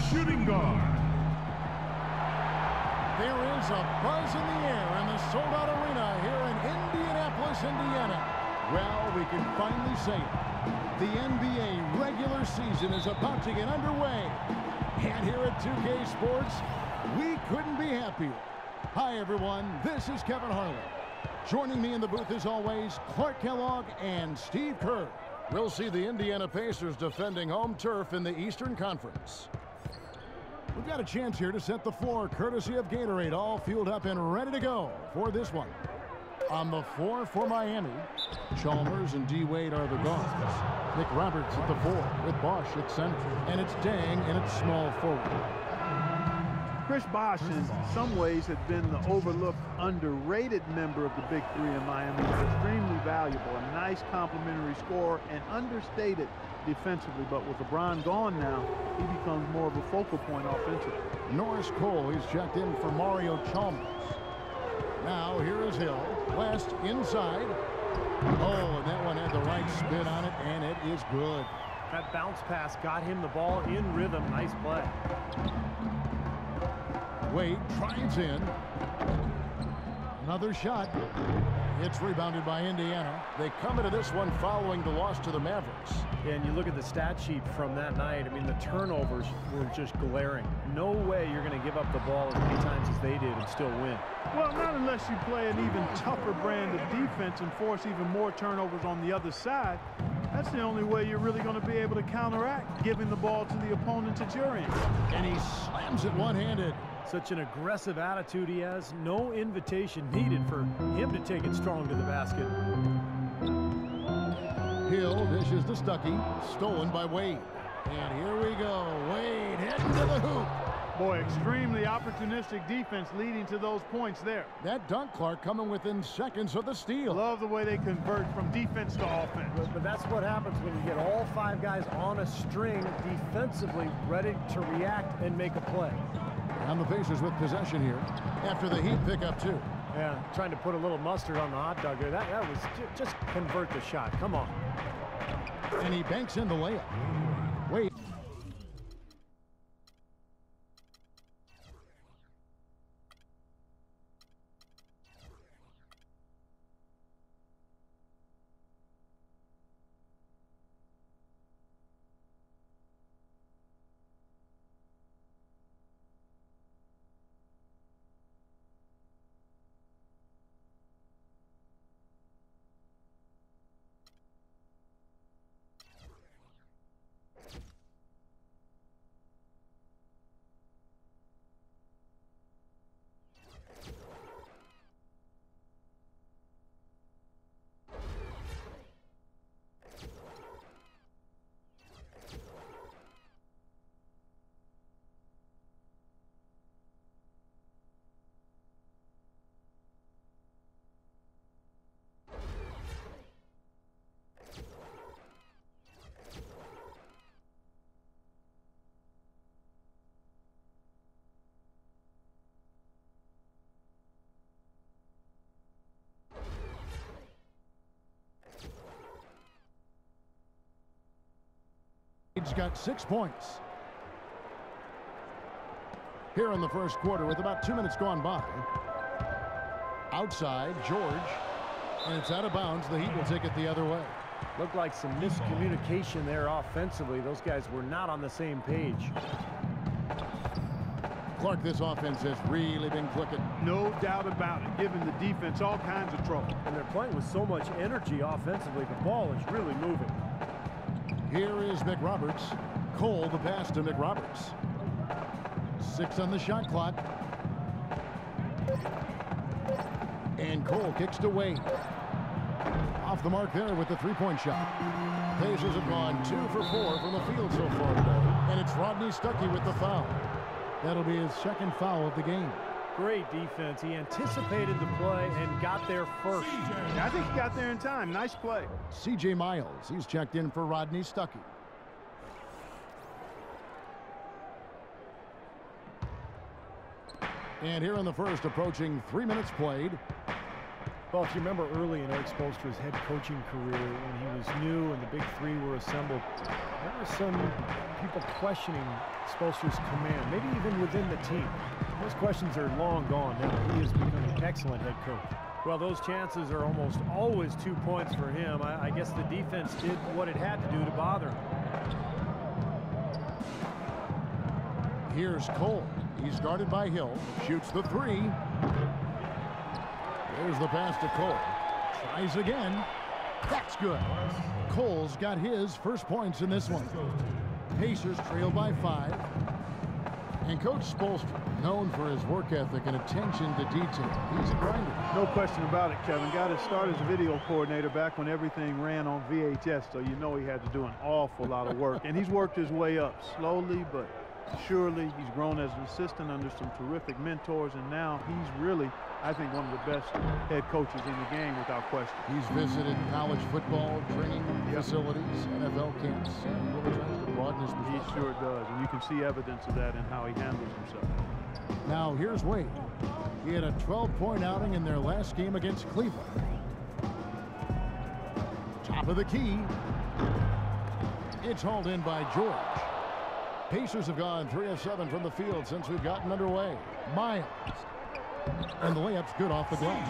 shooting guard. There is a buzz in the air in the sold-out arena here in Indianapolis, Indiana. Well, we can finally say it. The NBA regular season is about to get underway. And here at 2K Sports, we couldn't be happier. Hi, everyone. This is Kevin Harlan. Joining me in the booth, as always, Clark Kellogg and Steve Kerr. We'll see the Indiana Pacers defending home turf in the Eastern Conference. We've got a chance here to set the floor, courtesy of Gatorade, all fueled up and ready to go for this one. On the floor for Miami, Chalmers and D. Wade are the guards. Nick Roberts at the 4 with Bosch at center. And it's Dang and it's small forward. Chris Bosch, in some ways, had been the overlooked, underrated member of the Big Three in Miami. Extremely valuable, a nice complimentary scorer, and understated defensively. But with LeBron gone now, he becomes more of a focal point offensively. Norris Cole, he's checked in for Mario Chalmers. Now here is Hill. West inside. Oh, and that one had the right spin on it, and it is good. That bounce pass got him the ball in rhythm. Nice play. Wade drives in. Another shot. It's rebounded by Indiana. They come into this one following the loss to the Mavericks. And you look at the stat sheet from that night. I mean, the turnovers were just glaring. No way you're going to give up the ball as many times as they did and still win. Well, not unless you play an even tougher brand of defense and force even more turnovers on the other side. That's the only way you're really going to be able to counteract giving the ball to the opponent at your end. And he slams it one-handed. Such an aggressive attitude he has. No invitation needed for him to take it strong to the basket. Hill dishes to Stuckey. Stolen by Wade. And here we go. Wade heading to the hoop. Boy, extremely opportunistic defense leading to those points there. That dunk, Clark, coming within seconds of the steal. Love the way they convert from defense to offense. But that's what happens when you get all 5 guys on a string defensively ready to react and make a play. And the Pacers with possession here after the Heat pick up 2. Yeah, trying to put a little mustard on the hot dog there. That was just convert the shot. Come on. And he banks in the layup. Wade. He's got 6 points. Here in the first quarter with about 2 minutes gone by. Outside, George. And it's out of bounds. The Heat will take it the other way. Looked like some miscommunication there offensively. Those guys were not on the same page. Clark, this offense has really been clicking. No doubt about it, giving the defense all kinds of trouble. And they're playing with so much energy offensively. The ball is really moving. Here is McRoberts. Cole, the pass to McRoberts. 6 on the shot clock. And Cole kicks to Wade. Off the mark there with the three-point shot. Pacers have gone 2 for 4 from the field so far today. And it's Rodney Stuckey with the foul. That'll be his second foul of the game. Great defense. He anticipated the play and got there first. I think he got there in time. Nice play. C.J. Miles, he's checked in for Rodney Stuckey. And here in the first, approaching 3 minutes played. Well, if you remember early in Eric Spoelstra's head coaching career when he was new and the big three were assembled, there were some people questioning Spoelstra's command, maybe even within the team. Those questions are long gone now. He has become an excellent head coach. Well, those chances are almost always 2 points for him. I guess the defense did what it had to do to bother him. Here's Cole. He's guarded by Hill. Shoots the three. There's the pass to Cole. Tries again. That's good. Cole's got his first points in this one. Pacers trail by 5. And Coach Spoelstra, known for his work ethic and attention to detail. He's a grinder. No question about it, Kevin. Got his start as a video coordinator back when everything ran on VHS, so you know he had to do an awful lot of work. And he's worked his way up slowly, but surely. He's grown as an assistant under some terrific mentors, and now he's really, I think, one of the best head coaches in the game without question. He's visited college football training facilities, NFL camps, and really tries to broaden his perspective. He sure does, and you can see evidence of that in how he handles himself. Now here's Wade. He had a 12-point outing in their last game against Cleveland. Top of the key. It's hauled in by George. Pacers have gone 3 of 7 from the field since we've gotten underway. Miles. And the layup's good off the glass.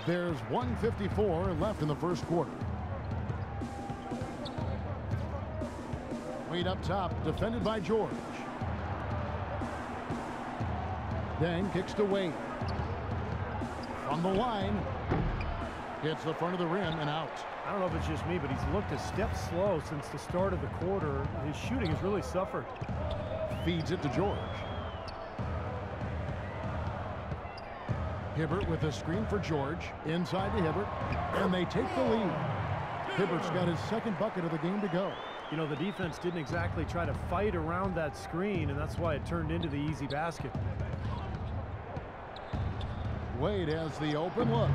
There's 1:54 left in the first quarter. Wade up top, defended by George. Then kicks to Wade. From the line. Hits the front of the rim and out. I don't know if it's just me, but he's looked a step slow since the start of the quarter. His shooting has really suffered. Feeds it to George. Hibbert with a screen for George. Inside to Hibbert. And they take the lead. Hibbert's got his second bucket of the game to go. You know, the defense didn't exactly try to fight around that screen, and that's why it turned into the easy basket. Wade has the open look.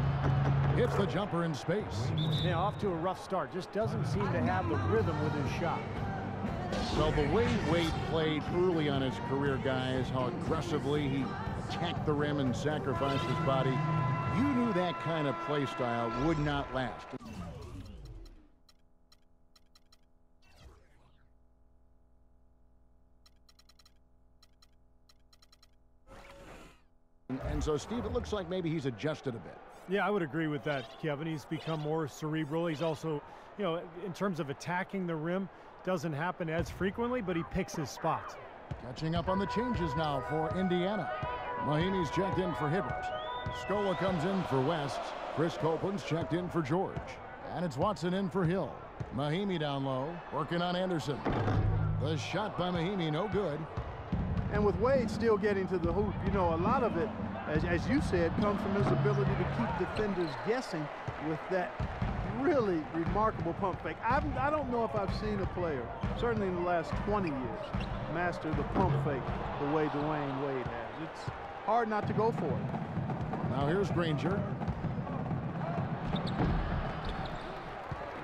Hits the jumper in space. Yeah, off to a rough start. Just doesn't seem to have the rhythm with his shot. So the way Wade played early on his career, guys, how aggressively he attacked the rim and sacrificed his body, you knew that kind of play style would not last. And so, Steve, it looks like maybe he's adjusted a bit. Yeah, I would agree with that, Kevin. He's become more cerebral. He's also, you know, in terms of attacking the rim, doesn't happen as frequently, but he picks his spots. Catching up on the changes now for Indiana. Mahinmi's checked in for Hibbert. Scola comes in for West. Chris Copeland's checked in for George. And it's Watson in for Hill. Mahinmi down low, working on Anderson. The shot by Mahinmi, no good. And with Wade still getting to the hoop, you know, a lot of it, as you said, comes from his ability to keep defenders guessing with that really remarkable pump fake. I don't know if I've seen a player, certainly in the last 20 years, master the pump fake the way Dwayne Wade has. It's hard not to go for it. Now here's Granger.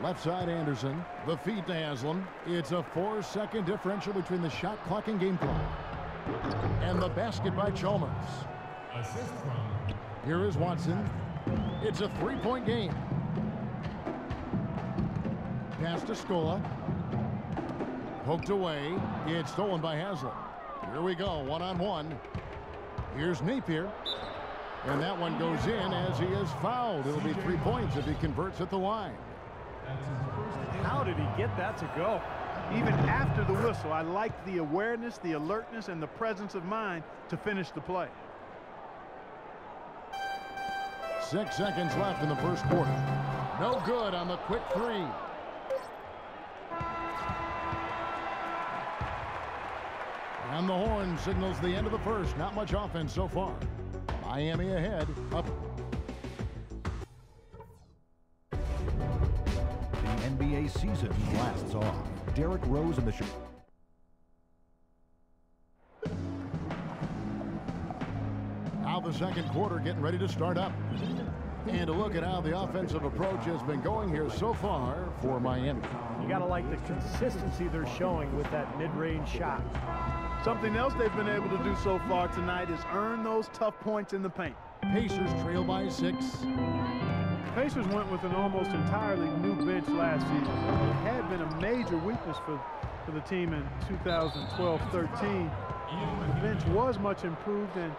Left side Anderson. The feed to Haslam. It's a 4-second differential between the shot clock and game clock. And the basket by Chalmers. Here is Watson. It's a 3-point game. Pass to Scola. Poked away. It's stolen by Haslam. Here we go, one-on-one. Here's Napier. And that one goes in as he is fouled. It'll be 3 points if he converts at the line. How did he get that to go? Even after the whistle, I like the awareness, the alertness, and the presence of mind to finish the play. 6 seconds left in the first quarter. No good on the quick three. And the horn signals the end of the first. Not much offense so far. Miami ahead. Up. The NBA season blasts off. Derrick Rose in the Now the second quarter getting ready to start up. And a look at how the offensive approach has been going here so far for Miami. You got to like the consistency they're showing with that mid-range shot. Something else they've been able to do so far tonight is earn those tough points in the paint. Pacers trail by 6. Pacers went with an almost entirely new bench last season. It had been a major weakness for the team in 2012-13. The bench was much improved, and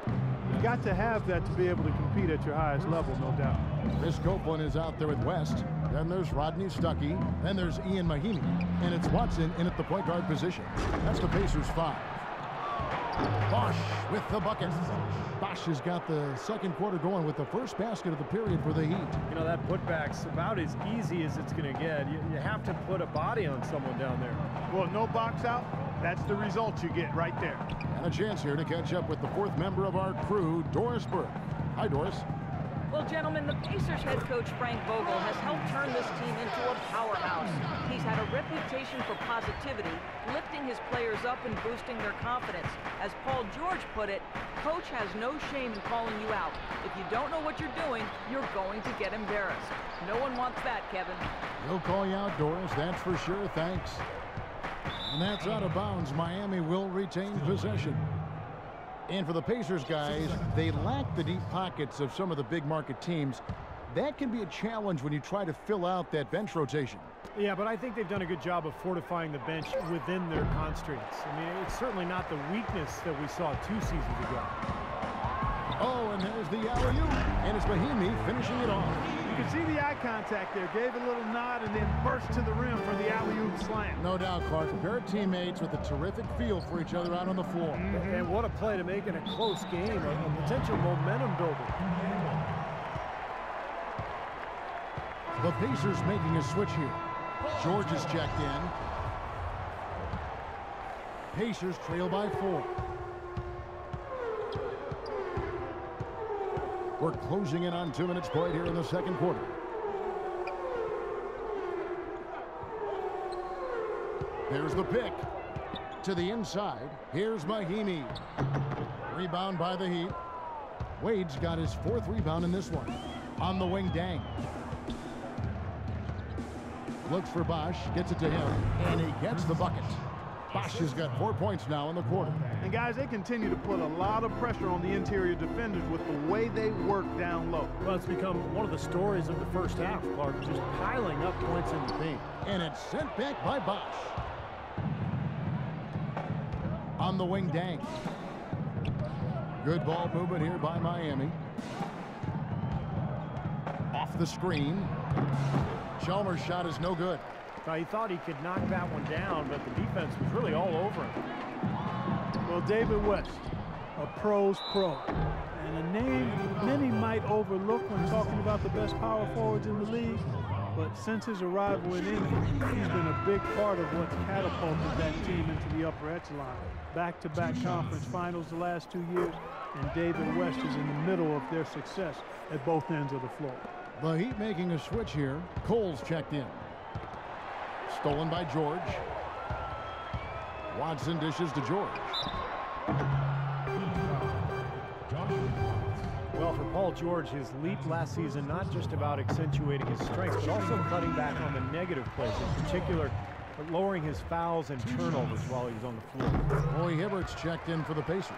you've got to have that to be able to compete at your highest level, no doubt. Chris Copeland is out there with West. Then there's Rodney Stuckey. Then there's Ian Mahinmi. And it's Watson in at the point guard position. That's the Pacers 5. Bosch with the bucket. Bosch has got the second quarter going with the first basket of the period for the Heat. You know, that putback's about as easy as it's going to get. You have to put a body on someone down there. Well, no box out. That's the result you get right there. And a chance here to catch up with the fourth member of our crew, Doris Burke. Hi, Doris. Well, gentlemen, the Pacers head coach Frank Vogel has helped turn this team into a powerhouse. He's had a reputation for positivity, lifting his players up and boosting their confidence. As Paul George put it, coach has no shame in calling you out. If you don't know what you're doing, you're going to get embarrassed. No one wants that, Kevin. He'll call you out, Doris, that's for sure. Thanks. And that's out of bounds. Miami will retain possession. And for the Pacers guys, they lack the deep pockets of some of the big market teams. That can be a challenge when you try to fill out that bench rotation. Yeah, but I think they've done a good job of fortifying the bench within their constraints. I mean, it's certainly not the weakness that we saw 2 seasons ago. Oh, and there's the alley-oop. And it's Mahinmi finishing it off. You can see the eye contact there. Gave a little nod and then burst to the rim for the alley-oop slam. No doubt, Clark. A pair of teammates with a terrific feel for each other out on the floor. And what a play to make in a close game, a potential momentum builder. The Pacers making a switch here. George is checked in. Pacers trail by 4. We're closing in on 2 minutes played here in the second quarter. There's the pick. To the inside. Here's Mahinmi. Rebound by the Heat. Wade's got his 4th rebound in this one. On the wing, Dang. Looks for Bosch. Gets it to him. And he gets the bucket. Bosch has got 4 points now in the quarter. And guys, they continue to put a lot of pressure on the interior defenders with the way they work down low. Well, it's become one of the stories of the first half, Clark, just piling up points in the paint. And it's sent back by Bosch. On the wing, Dang. Good ball movement here by Miami. Off the screen. Chalmers' shot is no good. He thought he could knock that one down, but the defense was really all over him. Well, David West, a pro's pro, and a name many might overlook when talking about the best power forwards in the league. But since his arrival in Indy, he's been a big part of what's catapulted that team into the upper echelon. Back-to-back conference finals the last 2 years, and David West is in the middle of their success at both ends of the floor. The Heat making a switch here. Cole's checked in. Stolen by George. Watson dishes to George. Well, for Paul George, his leap last season, not just about accentuating his strengths, but also cutting back on the negative plays, in particular, lowering his fouls and turnovers while he was on the floor. Roy Hibbert's checked in for the Pacers.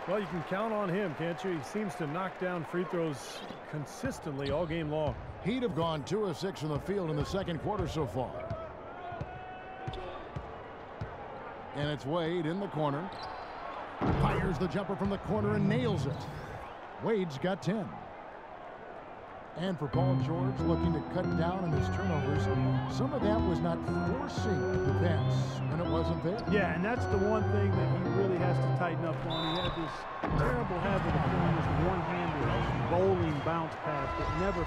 Well, you can count on him, can't you? He seems to knock down free throws consistently all game long. Heat have gone 2 of 6 from the field in the second quarter so far. And it's Wade in the corner. Fires the jumper from the corner and nails it. Wade's got 10. And for Paul George, looking to cut down on his turnovers, some of that was not forcing the pass when it wasn't there. Yeah, and that's the one thing that he really has to tighten up on. He had this terrible habit of doing this one-handed bowling bounce pass that never...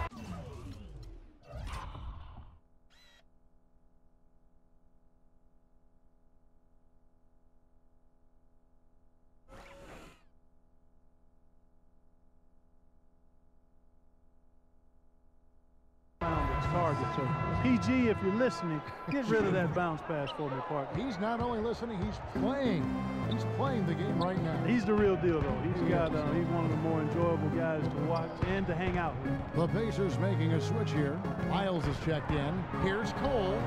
target. So, PG, if you're listening, get rid of that bounce pass for me, partner. He's not only listening, he's playing. He's playing the game right now. He's the real deal, though. He's one of the more enjoyable guys to watch and to hang out with. The Pacers making a switch here. Lyles is checked in. Here's Cole.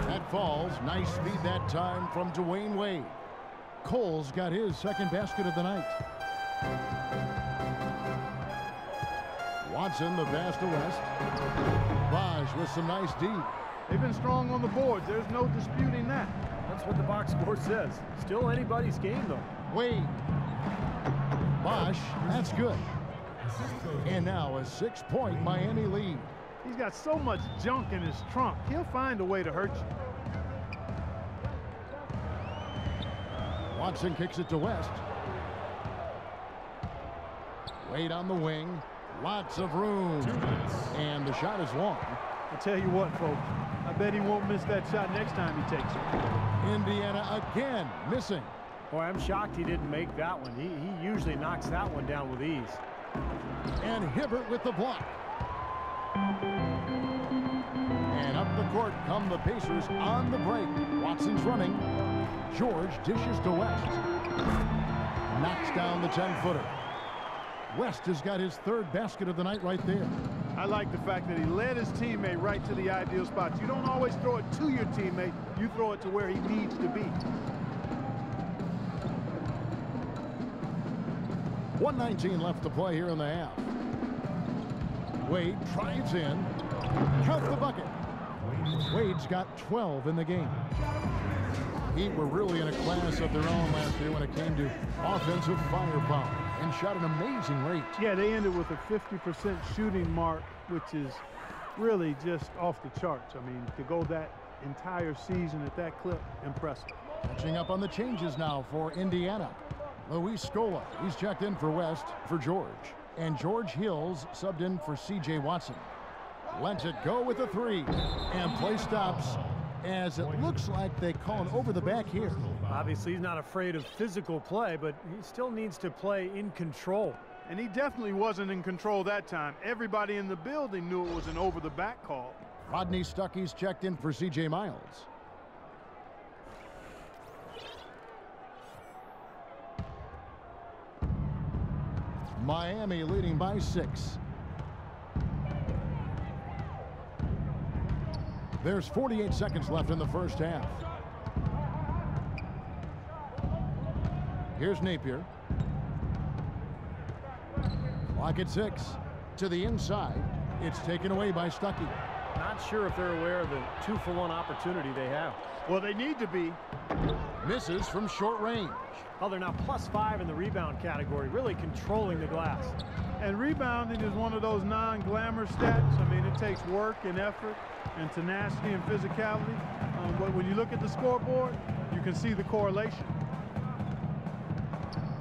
That falls. Nice speed that time from Dwayne Wade. Cole's got his second basket of the night. Watson, the pass to West. Bosch with some nice D. They've been strong on the boards. There's no disputing that. That's what the box score says. Still anybody's game, though. Wade. Bosch, that's good. And now a 6-point Miami lead. He's got so much junk in his trunk. He'll find a way to hurt you. Watson kicks it to West. Wade on the wing. Lots of room. And the shot is long. I tell you what, folks, I bet he won't miss that shot next time he takes it. Indiana again missing. Boy, I'm shocked he didn't make that one. He usually knocks that one down with ease. And Hibbert with the block. And up the court come the Pacers on the break. Watson's running. George dishes to West. Knocks down the 10-footer. West has got his third basket of the night right there. I like the fact that he led his teammate right to the ideal spots. You don't always throw it to your teammate. You throw it to where he needs to be. 1:19 left to play here in the half. Wade drives in. Count the bucket. Wade's got 12 in the game. Heat were really in a class of their own last year when it came to offensive firepower and shot an amazing rate. Yeah, they ended with a 50% shooting mark, which is really just off the charts. I mean, to go that entire season at that clip, impressive. Catching up on the changes now for Indiana. Luis Scola, he's checked in for West for George. And George Hills subbed in for C.J. Watson. Lets it go with a 3. And play stops as it looks like they call an over the back here. Obviously, he's not afraid of physical play, but he still needs to play in control. And he definitely wasn't in control that time. Everybody in the building knew it was an over the back call. Rodney Stuckey's checked in for C.J. Miles. Miami leading by 6. There's 48 seconds left in the first half. Here's Napier. Clock at 6. To the inside. It's taken away by Stuckey. Not sure if they're aware of the 2-for-1 opportunity they have. Well, they need to be. Misses from short range. Oh, they're now +5 in the rebound category, really controlling the glass. And rebounding is one of those non-glamour stats. I mean, it takes work and effort and tenacity and physicality. But when you look at the scoreboard, you can see the correlation.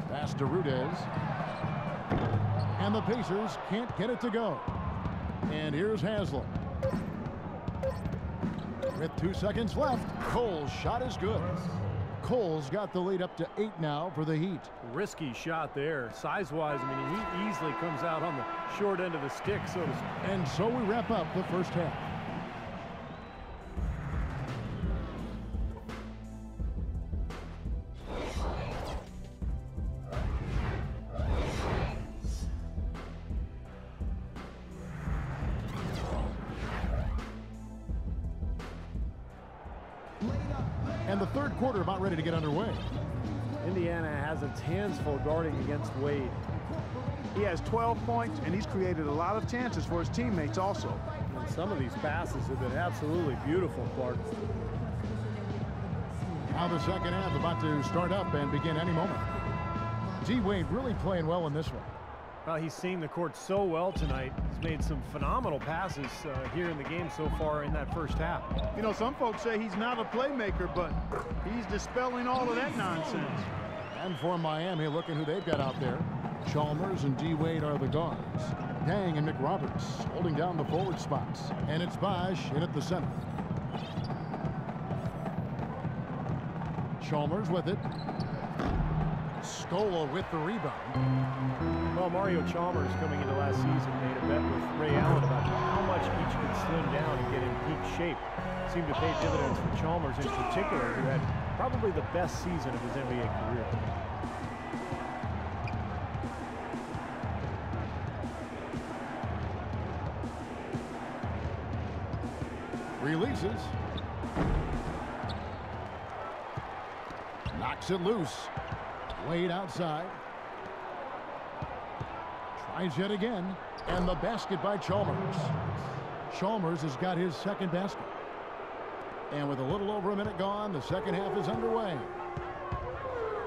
Pass to Rudez. And the Pacers can't get it to go. And here's Haslam. With 2 seconds left, Cole's shot is good. Cole's got the lead up to 8 now for the Heat. Risky shot there. Size-wise, I mean, he easily comes out on the short end of the stick, so to speak. And so we wrap up the first half. And the third quarter about ready to get underway. Indiana has its hands full guarding against Wade. He has 12 points, and he's created a lot of chances for his teammates also. And some of these passes have been absolutely beautiful, Clark. Now the second half about to start up and begin any moment. D. Wade really playing well in this one. Well, he's seen the court so well tonight. He's made some phenomenal passes here in the game so far in that first half. You know, some folks say he's not a playmaker, but he's dispelling all of that nonsense. And for Miami, looking who they've got out there. Chalmers and D. Wade are the guards. Dang and McRoberts holding down the forward spots. And it's Bosch in at the center. Chalmers with it. Scola with the rebound. Well, Mario Chalmers coming into last season made a bet with Ray Allen about how much each could slim down and get in peak shape. Seemed to pay dividends for Chalmers in particular, who had probably the best season of his NBA career. Releases. Knocks it loose. Wade outside. Tries yet again. And the basket by Chalmers. Chalmers has got his second basket. And with a little over a minute gone, the second half is underway.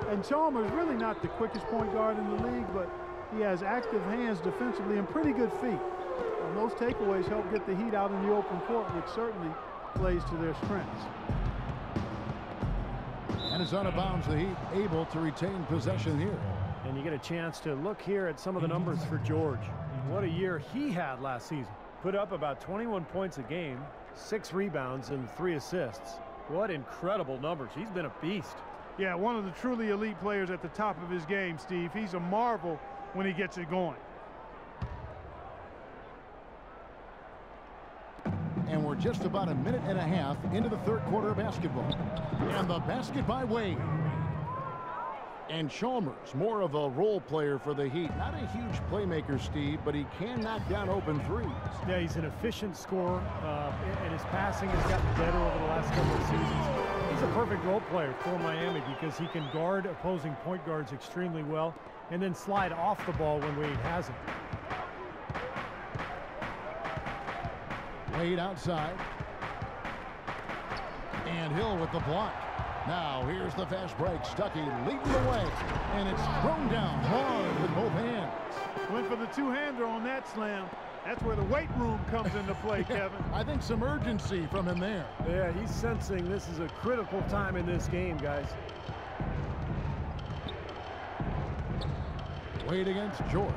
And Chalmers really not the quickest point guard in the league, but he has active hands defensively and pretty good feet. And those takeaways help get the Heat out in the open court, which certainly plays to their strengths. And it's out of bounds. The Heat able to retain possession here. And you get a chance to look here at some of the numbers for George. What a year he had last season. Put up about 21 points a game, 6 rebounds, and 3 assists. What incredible numbers. He's been a beast. Yeah, one of the truly elite players at the top of his game, Steve. He's a marvel when he gets it going. And we're just about a minute and a half into the third quarter of basketball. And the basket by Wade. And Chalmers, more of a role player for the Heat. Not a huge playmaker, Steve, but he can knock down open threes. Yeah, he's an efficient scorer, and his passing has gotten better over the last couple of seasons. He's a perfect role player for Miami because he can guard opposing point guards extremely well and then slide off the ball when Wade hasn't. Wade outside. And Hill with the block. Now here's the fast break. Stuckey leading the way. And it's thrown down hard with both hands. Went for the two-hander on that slam. That's where the weight room comes into play, Kevin. I think some urgency from him there. Yeah, he's sensing this is a critical time in this game, guys. Wade against George.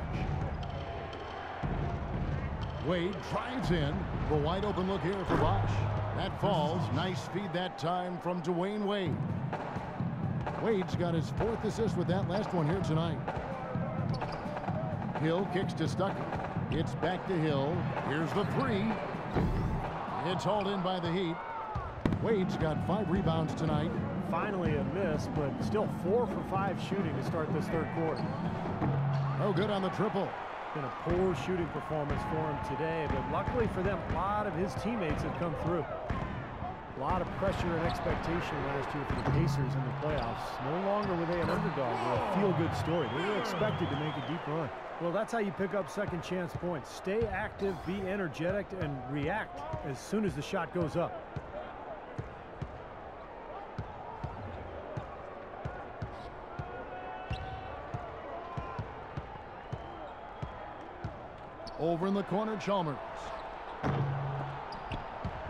Wade drives in. The wide open look here for Bosch. That falls. Nice feed that time from Dwayne Wade. Wade's got his 4th assist with that last one here tonight. Hill kicks to Stuckey. It's back to Hill. Here's the 3. It's hauled in by the Heat. Wade's got 5 rebounds tonight. Finally a miss, but still 4 for 5 shooting to start this third quarter. No good on the triple. Been a poor shooting performance for him today, but luckily for them, a lot of his teammates have come through. A lot of pressure and expectation last year for the Pacers in the playoffs. No longer were they an underdog or a feel-good story. They were expected to make a deep run. Well, that's how you pick up second chance points. Stay active, be energetic, and react as soon as the shot goes up. Over in the corner, Chalmers.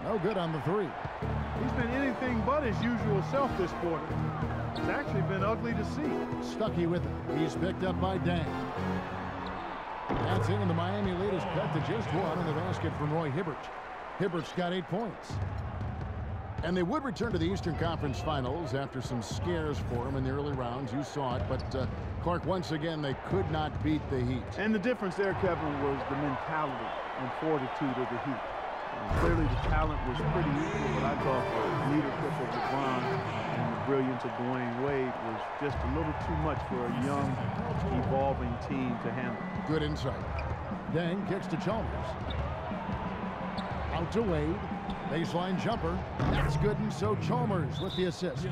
No good on the 3. He's been anything but his usual self this quarter. It's actually been ugly to see. Stuckey with it. He's picked up by Dang. That's in, and the Miami lead is cut to just 1 in the basket from Roy Hibbert. Hibbert's got 8 points. And they would return to the Eastern Conference Finals after some scares for them in the early rounds. You saw it, but Clark, once again, they could not beat the Heat. And the difference there, Kevin, was the mentality and fortitude of the Heat. Clearly, the talent was pretty equal, but I thought the leadership of LeBron and the brilliance of Dwayne Wade was just a little too much for a young, evolving team to handle. Good insight. Dang kicks to Chalmers. Out to Wade. Baseline jumper. That's good, and so Chalmers with the assist.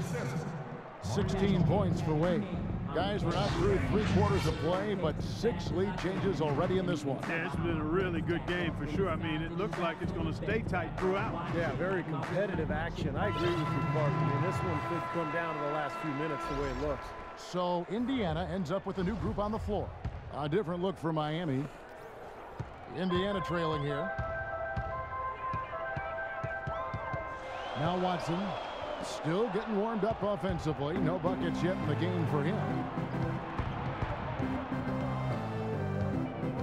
16 points for Wade. Guys, we're not through 3 quarters of play, but 6 lead changes already in this one. Yeah, it's been a really good game for sure. I mean, it looks like it's going to stay tight throughout. Yeah, very competitive action. I agree with you, Clark. I mean, this one could come down to the last few minutes the way it looks. So Indiana ends up with a new group on the floor. A different look for Miami. Indiana trailing here. Now Watson. Still getting warmed up offensively. No buckets yet in the game for him.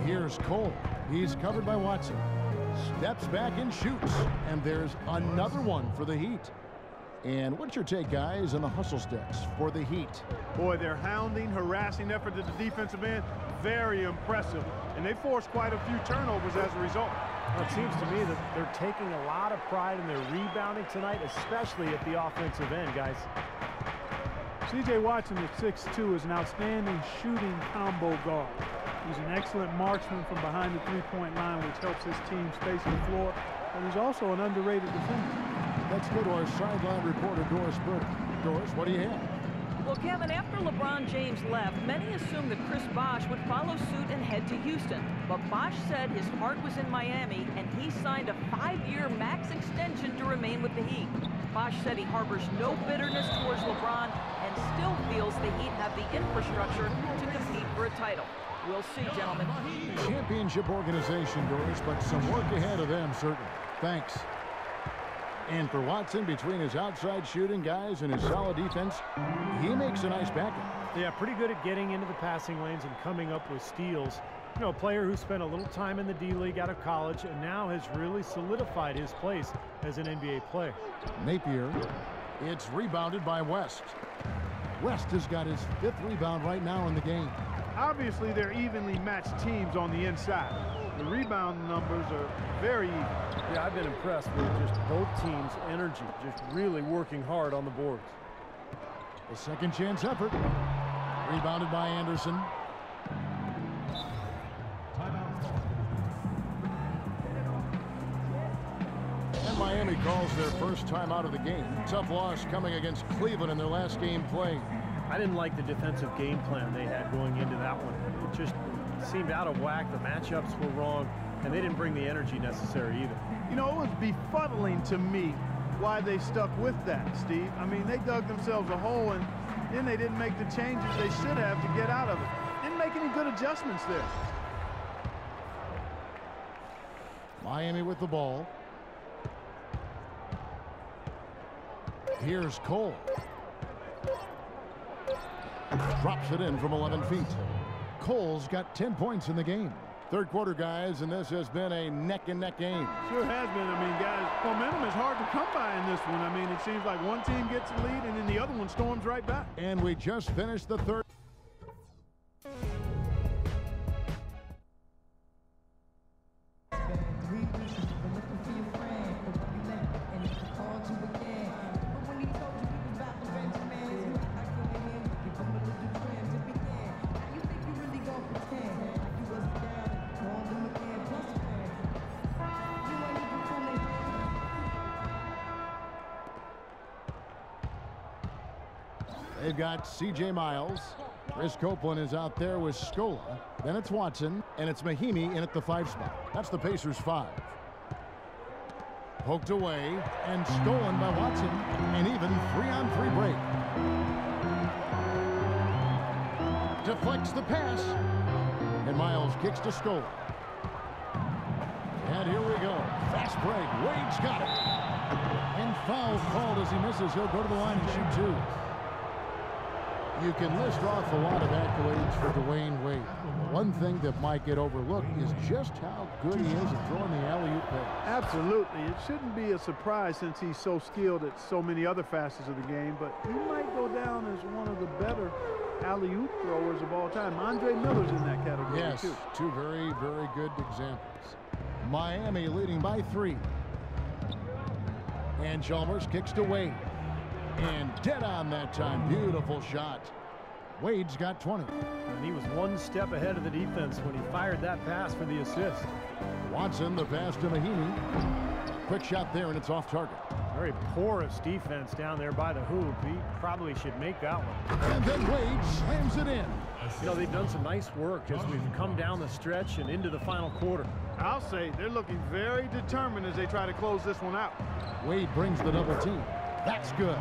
Here's Cole. He's covered by Watson. Steps back and shoots. And there's another one for the Heat. And what's your take, guys, on the hustle sticks for the Heat? Boy, their hounding, harassing effort at the defensive end, very impressive. And they forced quite a few turnovers as a result. Well, it seems to me that they're taking a lot of pride in their rebounding tonight, especially at the offensive end, guys. C.J. Watson at 6'2" is an outstanding shooting combo guard. He's an excellent marksman from behind the three-point line, which helps his team space the floor. And he's also an underrated defender. Let's go to our sideline reporter, Doris Burton. Doris, what do you have? Well, Kevin, after LeBron James left, many assumed that Chris Bosh would follow suit and head to Houston. But Bosh said his heart was in Miami, and he signed a 5-year max extension to remain with the Heat. Bosh said he harbors no bitterness towards LeBron and still feels the Heat have the infrastructure to compete for a title. We'll see, gentlemen. Championship organization, Doris, but some work ahead of them, certainly. Thanks. And for Watson, between his outside shooting guys and his solid defense, he makes a nice backup. Yeah, pretty good at getting into the passing lanes and coming up with steals. You know, a player who spent a little time in the D-League out of college and now has really solidified his place as an NBA player. Napier. It's rebounded by West. West has got his 5th rebound right now in the game. Obviously, they're evenly matched teams on the inside. The rebound numbers are very even. Yeah, I've been impressed with just both teams' energy, just really working hard on the boards. A second chance effort. Rebounded by Anderson. And Miami calls their first time out of the game. Tough loss coming against Cleveland in their last game played. I didn't like the defensive game plan they had going into that one. It just seemed out of whack. The matchups were wrong, and they didn't bring the energy necessary either. You know, it was befuddling to me why they stuck with that, Steve. I mean, they dug themselves a hole, and then they didn't make the changes they should have to get out of it. Didn't make any good adjustments there. Miami with the ball. Here's Cole. Drops it in from 11 feet. Cole's got 10 points in the game. Third quarter, guys, and this has been a neck-and-neck game. Sure has been. I mean, guys, momentum is hard to come by in this one. I mean, it seems like one team gets the lead and then the other one storms right back. And we just finished the third. They've got C.J. Miles. Chris Copeland is out there with Scola. Then it's Watson, and it's Mahimi in at the 5 spot. That's the Pacers' 5. Poked away and stolen by Watson. An even 3-on-3 break. Deflects the pass. And Miles kicks to Scola. And here we go. Fast break. Wade's got it. And foul called as he misses. He'll go to the line and shoot 2. You can list off a lot of accolades for Dwayne Wade. One thing that might get overlooked is just how good he is at throwing the alley-oop pass. Absolutely. It shouldn't be a surprise since he's so skilled at so many other facets of the game, but he might go down as one of the better alley-oop throwers of all time. Andre Miller's in that category, yes, too. Two very, very good examples. Miami leading by 3. And Chalmers kicks to Wade. And dead on that time. Beautiful shot. Wade's got 20. And he was one step ahead of the defense when he fired that pass for the assist. Watson, the pass to Mahimi. Quick shot there, and it's off target. Very porous defense down there by the hoop. He probably should make that one. And then Wade slams it in. You know, they've done some nice work as we've come down the stretch and into the final quarter. I'll say they're looking very determined as they try to close this one out. Wade brings the double team. That's good.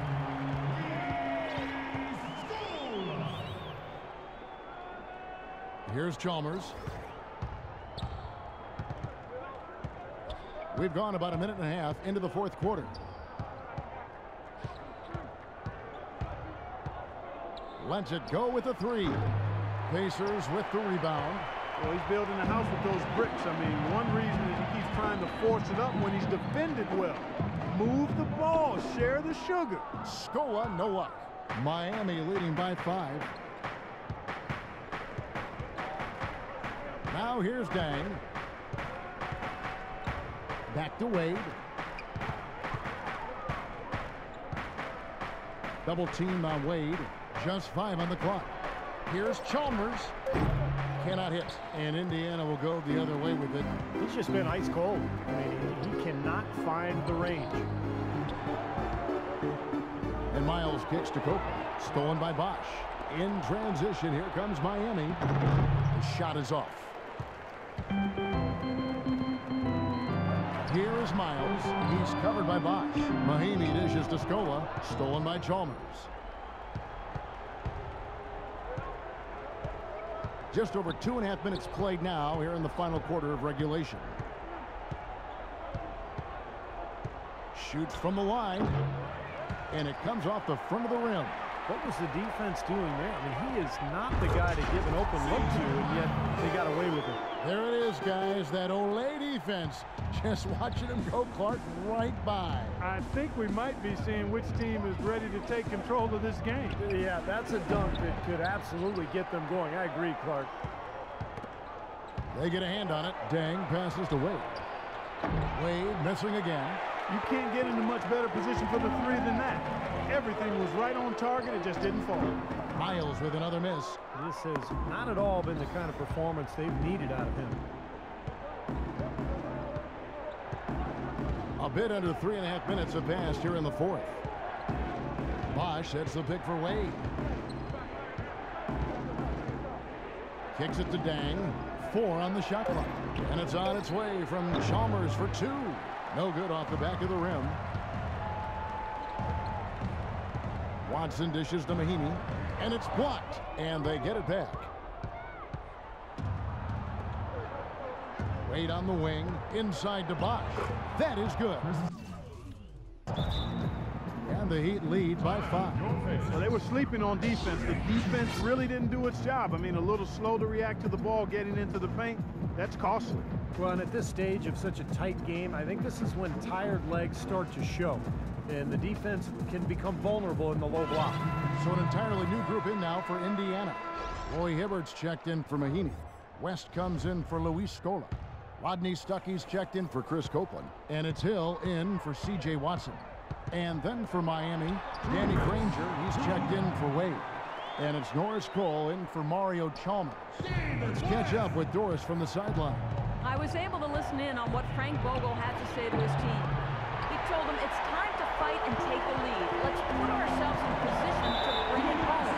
Here's Chalmers. We've gone about a minute and a half into the 4th quarter. Lets it go with the 3. Pacers with the rebound. Well, he's building a house with those bricks. I mean, one reason is he keeps trying to force it up when he's defended well. Move the ball, share the sugar. Scola, no luck. Miami leading by 5. Now here's Dang. Back to Wade. Double team on Wade. Just 5 on the clock. Here's Chalmers. Cannot hit. And Indiana will go the other way with it. He's just been ice cold. I mean, he cannot find the range. And Miles kicks to Copeland. Stolen by Bosch. In transition, here comes Miami. The shot is off. Here is Miles. He's covered by Bosch. Mahimi dishes to Scola. Stolen by Chalmers. Just over 2.5 minutes played now here in the final quarter of regulation. Shoots from the line. And it comes off the front of the rim. What was the defense doing there? I mean, he is not the guy to give an open look to, and yet they got away with it. There it is, guys. That Olay defense. Just watching him go, Clark, right by. I think we might be seeing which team is ready to take control of this game. Yeah, that's a dunk that could absolutely get them going. I agree, Clark. They get a hand on it. Dang passes to Wade. Wade missing again. You can't get into much better position for the three than that. Everything was right on target. It just didn't fall. Miles with another miss. This has not at all been the kind of performance they've needed out of him. A bit under 3.5 minutes have passed here in the fourth. Bosch sets the pick for Wade. Kicks it to Dang. 4 on the shot clock. And it's on its way from Chalmers for 2. No good off the back of the rim. Watson dishes to Mahimi. And it's blocked. And they get it back. Wade on the wing. Inside to Bosch. That is good. And the Heat lead by 5. Well, they were sleeping on defense. The defense really didn't do its job. I mean, a little slow to react to the ball getting into the paint. That's costly. Well, and at this stage of such a tight game, I think this is when tired legs start to show. And the defense can become vulnerable in the low block. So an entirely new group in now for Indiana. Roy Hibbert's checked in for Mahimi. West comes in for Luis Scola. Rodney Stuckey's checked in for Chris Copeland. And it's Hill in for C.J. Watson. And then for Miami, Danny Granger, he's checked in for Wade. And it's Norris Cole in for Mario Chalmers. Let's catch up with Doris from the sideline. I was able to listen in on what Frank Vogel had to say to his team. He told them it's time to fight and take the lead. Let's put ourselves in position to bring it home.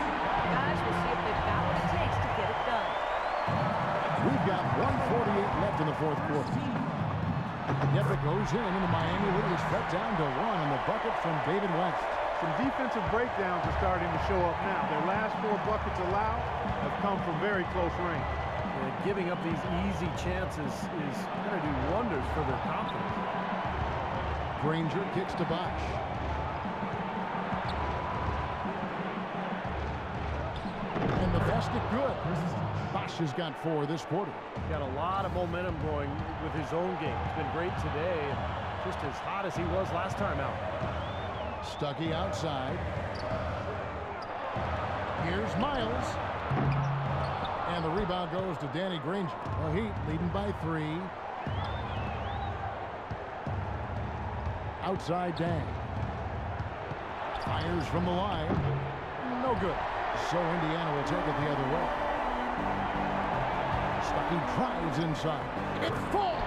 Guys, we'll see if they've got what it takes to get it done. We've got 1:48 left in the fourth quarter. Yep, it goes in, and the Miami lead is cut down to 1 on the bucket from David West. Some defensive breakdowns are starting to show up now. Their last 4 buckets allowed have come from very close range. And giving up these easy chances is going to do wonders for their confidence. Granger kicks to Bosch. And the basket good. Bosch has got 4 this quarter. Got a lot of momentum going with his own game. It's been great today, and just as hot as he was last time out. Stuckey outside. Here's Miles. And the rebound goes to Danny Granger. The Heat leading by 3. Outside Dang. Fires from the line. No good. So Indiana will take it the other way. Stuckey drives inside. It falls!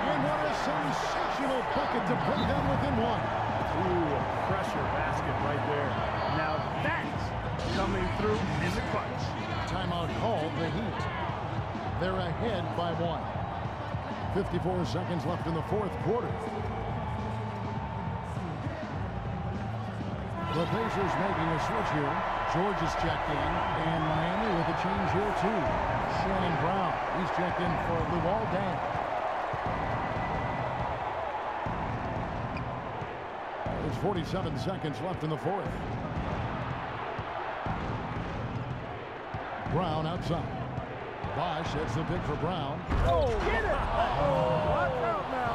And what a sensational bucket to bring them within 1. Ooh, a pressure basket right there. Now that's coming through in the clutch. Timeout called the Heat. They're ahead by 1. 54 seconds left in the fourth quarter. The Pacers making a switch here. George is checked in, and Miami with a change here too. Shannon Brown, he's checked in for Luol Deng. There's 47 seconds left in the fourth. Brown outside. Bosch hits the pick for Brown. Oh, get it! Oh, watch out now.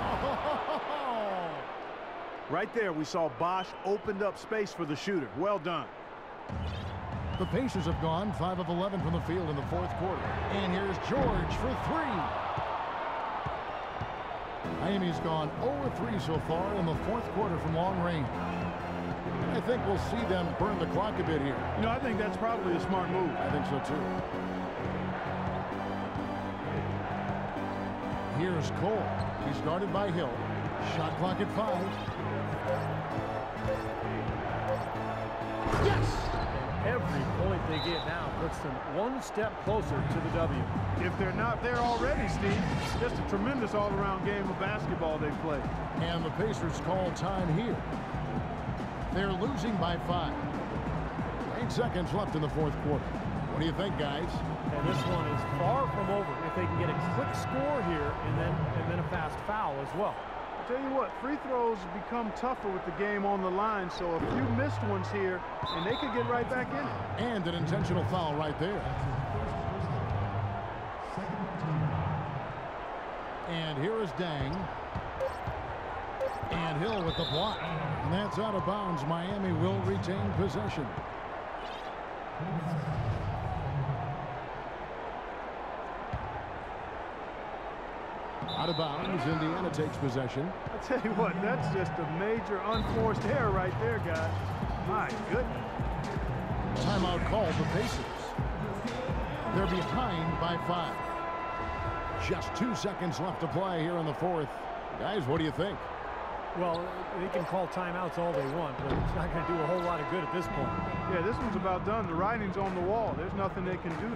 Right there, we saw Bosch opened up space for the shooter. Well done. The Pacers have gone 5 of 11 from the field in the fourth quarter. And here's George for 3. Miami's gone 0-3 so far in the fourth quarter from long range. And I think we'll see them burn the clock a bit here. You know, I think that's probably a smart move. I think so too. Here's Cole. He's guarded by Hill. Shot clock at 5. Every point they get now puts them one step closer to the W. If they're not there already, Steve, just a tremendous all-around game of basketball they play. And the Pacers call time here. They're losing by 5. 8 seconds left in the fourth quarter. What do you think, guys? And this one is far from over if they can get a quick score here and then a fast foul as well. Tell you what, free throws become tougher with the game on the line, so a few missed ones here, and they could get right back in it. And an intentional foul right there. And here is Dang. And Hill with the block. And that's out of bounds. Miami will retain possession. Out of bounds, Indiana takes possession. I tell you what, that's just a major unforced error right there, guys. My goodness. Timeout called the Pacers. They're behind by 5. Just 2 seconds left to play here in the fourth. Guys, what do you think? Well, they can call timeouts all they want, but it's not going to do a whole lot of good at this point. Yeah, this one's about done. The writing's on the wall. There's nothing they can do.